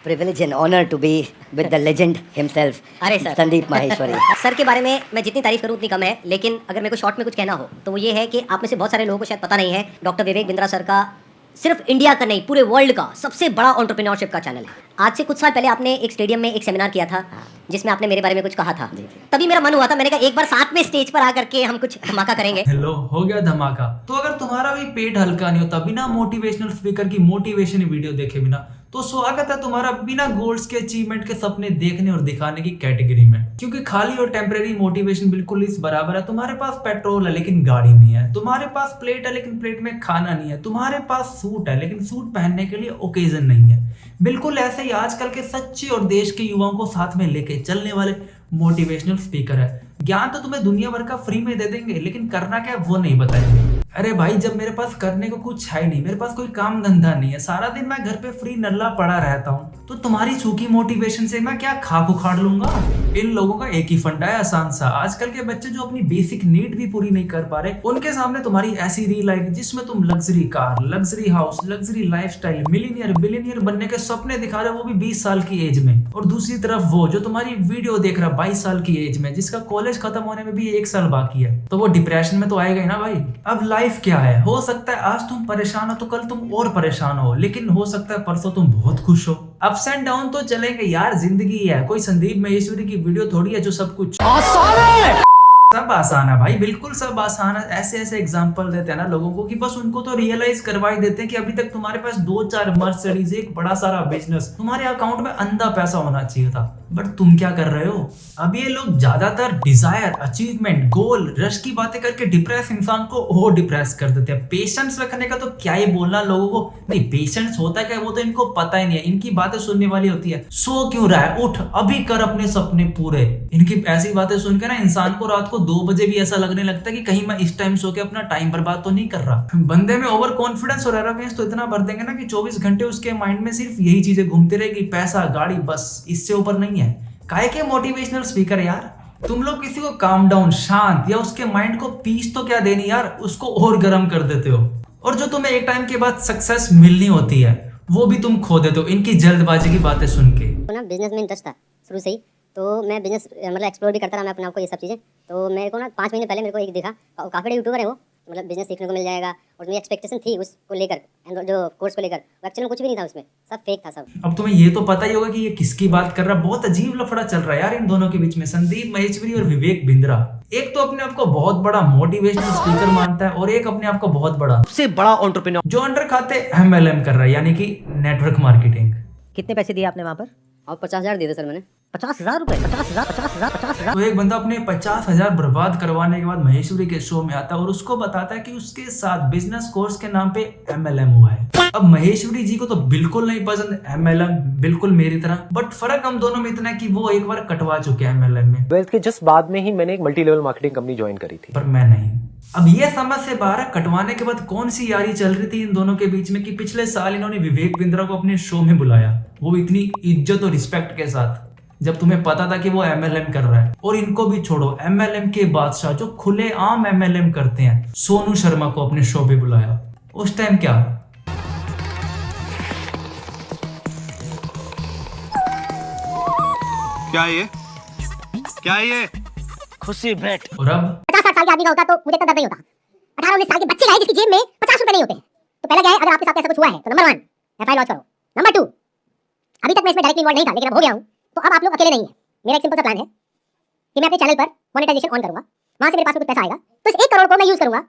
privilege and honor to be with the legend himself, अरे sir Sandeep Maheshwari. Sir के बारे में मैं जितनी तारीफ करूं उतनी कम है, लेकिन अगर मेरे को शॉर्ट में कुछ कहना हो तो वो ये है कि आप में से बहुत सारे लोगों को शायद पता नहीं है, डॉक्टर विवेक बिंद्रा सर का सिर्फ इंडिया का नहीं पूरे वर्ल्ड का सबसे बड़ा एंटरप्रेन्योरशिप का चैनल है। आज से कुछ साल पहले आपने एक स्टेडियम में एक सेमिनार किया था जिसमें आपने मेरे बारे में कुछ कहा था। तभी मेरा मन हुआ था, मैंने कहा एक बार साथ में स्टेज पर आकर के हम कुछ धमाका करेंगे। हेलो, हो गया धमाका। तो अगर तुम्हारा भी पेट हल्का नहीं होता बिना मोटिवेशनल स्पीकर की मोटिवेशन वीडियो देखे बिना, तो स्वागत है तुम्हारा बिना गोल्स के अचीवमेंट के सपने देखने और दिखाने की कैटेगरी में। क्योंकि खाली और टेम्परेरी मोटिवेशन बिल्कुल इस बराबर है तुम्हारे पास पेट्रोल है लेकिन गाड़ी नहीं है, तुम्हारे पास प्लेट है लेकिन प्लेट में खाना नहीं है, तुम्हारे पास सूट है लेकिन सूट पहनने के लिए ओकेजन नहीं है। बिल्कुल ऐसे ही आजकल के सच्चे और देश के युवाओं को साथ में लेके चलने वाले मोटिवेशनल स्पीकर है। ज्ञान तो तुम्हें दुनिया भर का फ्री में दे देंगे, लेकिन करना क्या वो नहीं बताएंगे। अरे भाई, जब मेरे पास करने को कुछ है नहीं, मेरे पास कोई काम धंधा नहीं है, सारा दिन मैं घर पे फ्री नल्ला पड़ा रहता हूँ, तो तुम्हारी सूखी मोटिवेशन से मैं क्या खाक उखाड़ लूंगा। इन लोगों का एक ही फंडा है आसान सा। आजकल के बच्चे जो अपनी बेसिक नीड भी पूरी नहीं कर पा रहे, उनके सामने तुम्हारी ऐसी रील आएगी जिसमें तुम luxury car, luxury house, luxury lifestyle, millionaire billionaire बनने के सपने दिखा रहे, वो भी 20 साल की एज में। और दूसरी तरफ वो जो तुम्हारी वीडियो देख रहा 22 साल की एज में, जिसका कॉलेज खत्म होने में भी 1 साल बाकी है, तो वो डिप्रेशन में तो आएगा ही ना भाई। अब लाइफ क्या है, हो सकता है आज तुम परेशान हो तो कल तुम और परेशान हो, लेकिन हो सकता है परसों तुम बहुत खुश हो। अप्स एंड डाउन तो चलेंगे यार, जिंदगी है। कोई संदीप महेश्वरी की वीडियो थोड़ी है जो सब कुछ आसान है। सब आसान है भाई, बिल्कुल सब आसान है। ऐसे ऐसे एग्जांपल देते हैं ना लोगों को कि बस उनको तो रियलाइज करवाई देते हैं कि अभी तक तुम्हारे पास 2-4 मर्सिडीज, एक बड़ा सारा बिजनेस, तुम्हारे अकाउंट में अंधा पैसा होना चाहिए था, बट तुम क्या कर रहे हो। अब ये लोग ज्यादातर डिजायर, अचीवमेंट, गोल, रश की बातें करके डिप्रेस इंसान को और डिप्रेस कर देते हैं। पेशेंस रखने का तो क्या ही बोलना लोगों को, नहीं पेशेंस होता क्या वो तो इनको पता ही नहीं है। इनकी बातें सुनने वाली होती है, सो क्यों रहा है, उठ अभी कर अपने सपने पूरे। इनकी ऐसी बातें सुन के ना इंसान को रात को 2 बजे भी ऐसा लगने लगता है कि कहीं मैं इस टाइम सो के अपना टाइम बर्बाद तो नहीं कर रहा। बंदे में ओवर कॉन्फिडेंस और एरोगेंस तो इतना भर देंगे ना कि 24 घंटे उसके माइंड में सिर्फ यही चीजें घूमती रहेगी, पैसा, गाड़ी, बस, इससे ऊपर नहीं है। काहे के मोटिवेशनल स्पीकर यार। तुम लोग किसी को काम डाउन, शांत या उसके माइंड को पीस तो क्या देनी यार, उसको और गर्म कर देते हो। और जो तुम्हें एक टाइम के बाद सक्सेस मिलनी होती है वो भी तुम खो देते हो इनकी जल्दबाजी की बातें सुन के। तो ना बिजनेस में इंटरेस्ट था शुरू से ही, तो मैं बिजनेस मतलब एक्सप्लोर भी करता रहा मैं अपने आप को, ये सब चीज़ें। तो मेरे को ना 5 महीने पहले मेरे को एक दिखा, काफ़ी बड़े यूट्यूबर है वो, मतलब बिजनेस सीखने को मिल जाएगा, और मेरी एक्सपेक्टेशन थी उसको लेकर, जो कोर्स को लेकर, एक्चुअली में कुछ भी नहीं था उसमें, सब फेक था सब। अब तुम्हें ये तो पता ही होगा कि ये किसकी बात कर रहा है। बहुत अजीब लफड़ा चल रहा है यार इन दोनों के बीच में, संदीप महेश्वरी और विवेक बिंद्रा। एक तो अपने आप को बहुत बड़ा मोटिवेशनल स्पीकर मानता है और एक अपने आप को बहुत बड़ा सबसे बड़ा एंटरप्रेन्योर जो अंडर खाते MLM कर रहा है, यानी कि नेटवर्क मार्केटिंग। कितने पैसे दिए आपने वहां पर? और 50,000 दिए थे सर मैंने। 50,000 रुपए? 50,000? तो एक बंदा अपने 50,000 बर्बाद करवाने के बाद महेश्वरी के शो में आता है और उसको बताता है कि उसके साथ बिजनेस कोर्स के नाम पे MLM हुआ है। अब महेश्वरी जी को तो बिल्कुल नहीं पसंद MLM, बिल्कुल मेरी तरह, बट फर्क हम दोनों में इतना है कि वो एक बार कटवा चुके हैं MLM में। 12th के जस्ट बाद में ही मैंने एक multi level marketing company join करी थी, पर मैं नहीं। अब ये समझ से बाहर है कटवाने के बाद कौन सी यारी चल रही थी इन दोनों के बीच में कि पिछले साल इन्होंने विवेक बिंद्रा को अपने शो में बुलाया, वो इतनी इज्जत और रिस्पेक्ट के साथ, जब तुम्हें पता था कि वो MLM कर रहा है। और इनको भी छोड़ो, MLM के बादशाह जो खुले आम MLM करते हैं, सोनू शर्मा को अपने शो पे बुलाया। उस टाइम क्या ये खुशी भेंट। और अब 50-60 साल के आदमी का होता तो मुझे इतना दर्द नहीं होता। 18-19 साल के बच्चे का है जिसकी जेब में 50 रुपए नहीं होते। तो पहला क्या है, अगर आपके साथ ऐसा कुछ हुआ है तो नंबर 1 FIR लॉन्च करो। नंबर 2, अभी तक मैं इसमें डायरेक्टली इन्वॉल्व नहीं था लेकिन अब हो गया हूं, तो अब आप लोग अकेले नहीं है। मेरा एक सिंपल सा प्लान है कि मैं अपने चैनल पर मोनेटाइजेशन ऑन करूंगा, वहां से मेरे पास में कुछ पैसा आएगा, तो इस 1 करोड़ को मैं यूज करूंगा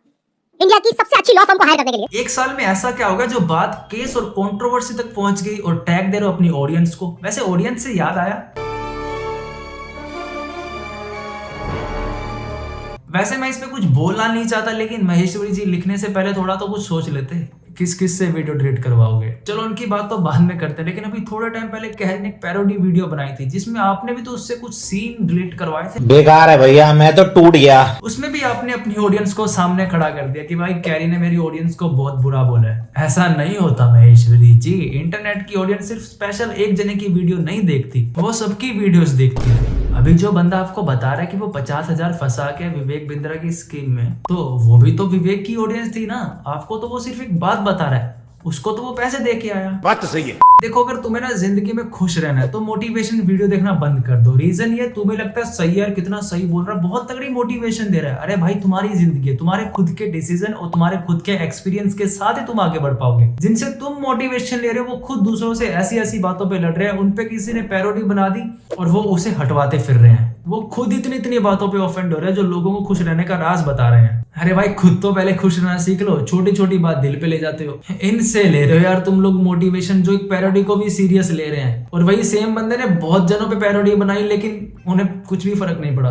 इंडिया की सबसे अच्छी लॉ फर्म को हायर करने के लिए। 1 साल में ऐसा क्या होगा जो बात केस और कंट्रोवर्सी तक पहुंच गई और टैग दे रहे हो अपनी ऑडियंस को। वैसे ऑडियंस से याद आया, वैसे मैं इस पे कुछ बोलना नहीं चाहता, लेकिन महेश्वरी जी लिखने से पहले थोड़ा तो कुछ सोच लेते किस किस से वीडियो डिलीट करवाओगे। चलो उनकी बात तो बाद में करते हैं, लेकिन अभी थोड़े टाइम पहले कहर ने एक पैरोडी वीडियो बनाई थी जिसमें आपने भी तो उससे कुछ सीन डिलीट करवाए थे। बेकार है भैया, मैं तो टूट गया। उसमें भी आपने अपनी ऑडियंस को सामने खड़ा कर दिया कि भाई कैरी ने मेरी ऑडियंस को बहुत बुरा बोला है। ऐसा नहीं होता महेश्वरी जी, इंटरनेट की ऑडियंस सिर्फ स्पेशल एक जने की वीडियो नहीं देखती, वो सबकी वीडियोस देखती है। अभी जो बंदा आपको बता रहा है कि वो 50,000 फंसा के विवेक बिंद्रा की स्कीम में, तो वो भी तो विवेक की ऑडियंस थी ना। आपको तो वो सिर्फ एक बात बता रहा है, उसको तो वो पैसे दे के आया। बात तो सही है। देखो अगर तुम्हें ना जिंदगी में खुश रहना है तो मोटिवेशन वीडियो देखना बंद कर दो। रीजन ये, तुम्हें लगता है सही यार कितना सही बोल रहा है, बहुत तगड़ी मोटिवेशन दे रहा है। अरे भाई तुम्हारी जिंदगी है, तुम्हारे खुद के डिसीजन और तुम्हारे खुद के एक्सपीरियंस के साथ ही तुम आगे बढ़ पाओगे। जिनसे तुम मोटिवेशन ले रहे हो वो खुद दूसरों से ऐसी ऐसी बातों पे लड़ रहे हैं, उनपे किसी ने पैरोडी बना दी और वो उसे हटवाते फिर रहे हैं। वो खुद इतनी इतनी बातों पे ऑफेंड हो रहे हैं जो लोगों को खुश रहने का राज बता रहे हैं। अरे भाई खुद तो पहले खुश रहना सीख लो, छोटी छोटी बात दिल पे ले जाते हो। इनसे ले रहे हो यार तुम लोग मोटिवेशन, जो एक पैरोडी को भी सीरियस ले रहे हैं। और वही सेम बंदे ने बहुत जनों पे पैरोडी बनाई लेकिन उन्हें कुछ भी फर्क नहीं पड़ा।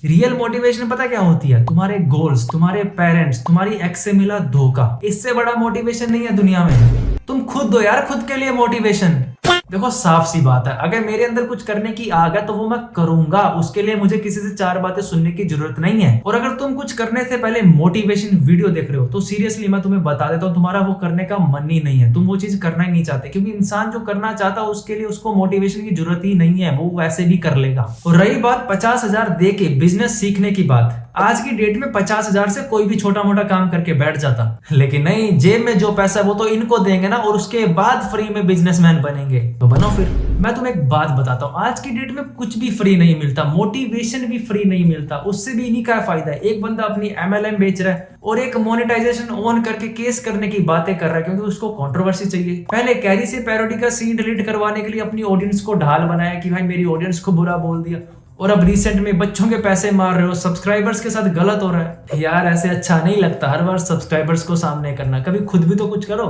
रियल मोटिवेशन पता क्या होती है? तुम्हारे गोल्स, तुम्हारे पेरेंट्स, तुम्हारी एक्स से मिला धोखा, इससे बड़ा मोटिवेशन नहीं है दुनिया में। तुम खुद दो यार खुद के लिए मोटिवेशन। देखो साफ सी बात है, अगर मेरे अंदर कुछ करने की आग है तो वो मैं करूंगा, उसके लिए मुझे किसी से चार बातें सुनने की जरूरत नहीं है। और अगर तुम कुछ करने से पहले मोटिवेशन वीडियो देख रहे हो तो सीरियसली मैं तुम्हें बता देता हूँ, तुम्हारा वो करने का मन ही नहीं है, तुम वो चीज करना ही नहीं चाहते। क्योंकि इंसान जो करना चाहता है उसके लिए उसको मोटिवेशन की जरूरत ही नहीं है, वो वैसे भी कर लेगा। और रही बात 50,000 दे के बिजनेस सीखने की बात, आज की डेट में 50,000 से कोई भी छोटा मोटा काम करके बैठ जाता, लेकिन नहीं, जेब में जो पैसा है वो तो इनको देंगे ना, और उसके बाद फ्री में बिजनेसमैन बनेंगे। तो बनो फिर। मैं तुम्हें एक बात बताता हूँ, आज की डेट में कुछ भी फ्री नहीं मिलता, मोटिवेशन भी फ्री नहीं मिलता, उससे भी इन्हीं का फायदा है। एक बंदा अपनी MLM बेच रहा है और एक मोनेटाइजेशन ऑन करके केस करने की बातें कर रहा है क्योंकि उसको कंट्रोवर्सी चाहिए। पहले कैरी से पैरोडी का सीन डिलीट करवाने के लिए अपनी ऑडियंस को ढाल बनाया कि भाई मेरी ऑडियंस को बुरा बोल दिया, और अब रिसेंट में बच्चों के पैसे मार रहे हो, सब्सक्राइबर्स के साथ गलत हो रहा है। यार ऐसे अच्छा नहीं लगता हर बार सब्सक्राइबर्स को सामने करना, कभी खुद भी तो कुछ करो।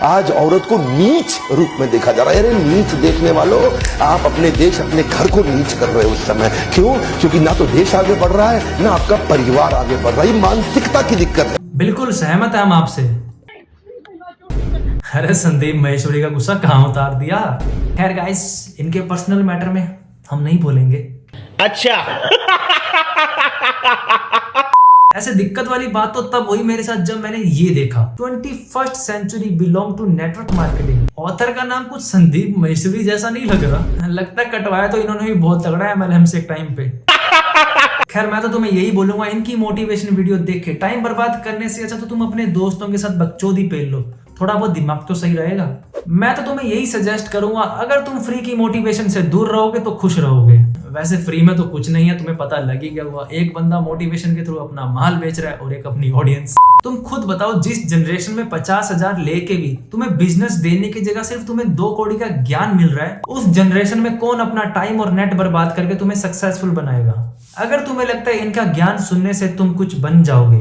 आज औरत को नीच रूप में देखा जा रहा है। अरे नीच देखने वालों, आप अपने देश, अपने घर को नीच कर रहे हो उस समय। क्यों? क्योंकि ना तो देश आगे बढ़ रहा है ना आपका परिवार आगे बढ़ रहा है। मानसिकता की दिक्कत है। बिल्कुल सहमत है हम आपसे। अरे संदीप महेश्वरी का गुस्सा कहाँ उतार दिया। खैर गाइस, इनके पर्सनल मैटर में हम नहीं बोलेंगे। अच्छा। ऐसे दिक्कत वाली बात तो तब हुई मेरे साथ जब मैंने ये देखा 21st century belong to network marketing. Author का नाम कुछ संदीप महेश्वरी जैसा नहीं लग रहा, लगता है कटवाया तो इन्होंने भी बहुत तगड़ा है MLM से एक टाइम पे। खैर मैं तो तुम्हें यही बोलूंगा, इनकी मोटिवेशन वीडियो देख के टाइम बर्बाद करने से अच्छा तो तुम अपने दोस्तों के साथ बकचोदी पेल लो, थोड़ा बहुत दिमाग तो सही रहेगा। मैं तो तुम्हें यही सजेस्ट करूंगा, अगर तुम फ्री की मोटिवेशन से दूर रहोगे तो खुश रहोगे। वैसे फ्री में तो कुछ नहीं है, तुम्हें पता लग ही गया हुआ। एक बंदा मोटिवेशन के थ्रू अपना माल बेच रहा है और एक अपनी ऑडियंस। तुम खुद बताओ, जिस जनरेशन में 50,000 लेके भी तुम्हें बिजनेस देने की जगह सिर्फ तुम्हें 2 कौड़ी का ज्ञान मिल रहा है, उस जनरेशन में कौन अपना टाइम और नेट बर्बाद करके तुम्हें सक्सेसफुल बनाएगा? अगर तुम्हें लगता है इनका ज्ञान सुनने से तुम कुछ बन जाओगे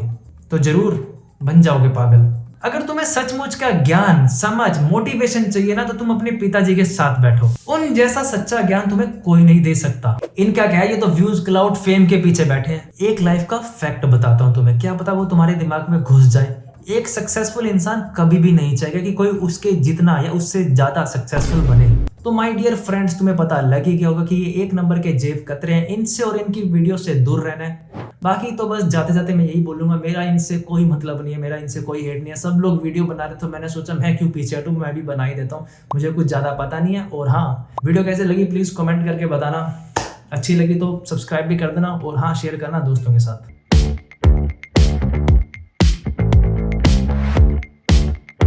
तो जरूर बन जाओगे पागल। अगर तुम्हें सचमुच का ज्ञान, समझ, मोटिवेशन चाहिए ना तो तुम अपने पिताजी के साथ बैठो, उन जैसा सच्चा ज्ञान तुम्हें कोई नहीं दे सकता। इनका क्या है, ये तो व्यूज, क्लाउड, फेम के पीछे बैठे हैं। एक लाइफ का फैक्ट बताता हूं तुम्हें, क्या पता वो तुम्हारे दिमाग में घुस जाए। एक सक्सेसफुल इंसान कभी भी नहीं चाहेगा कि कोई उसके जितना या उससे ज्यादा सक्सेसफुल बने। तो माय डियर फ्रेंड्स, तुम्हें पता लग ही गया होगा कि ये 1 नंबर के जेब कतरे हैं, इनसे और इनकी वीडियो से दूर रहना है। बाकी तो बस जाते जाते मैं यही बोलूंगा, मेरा इनसे कोई मतलब नहीं है, मेरा इनसे कोई हेट नहीं है। सब लोग वीडियो बना रहे तो मैंने सोचा मैं क्यों पीछे हटूं, मैं भी बना ही देता हूँ। मुझे कुछ ज्यादा पता नहीं है। और हाँ, वीडियो कैसे लगी प्लीज कमेंट करके बताना, अच्छी लगी तो सब्सक्राइब भी कर देना, और हाँ शेयर करना दोस्तों के साथ।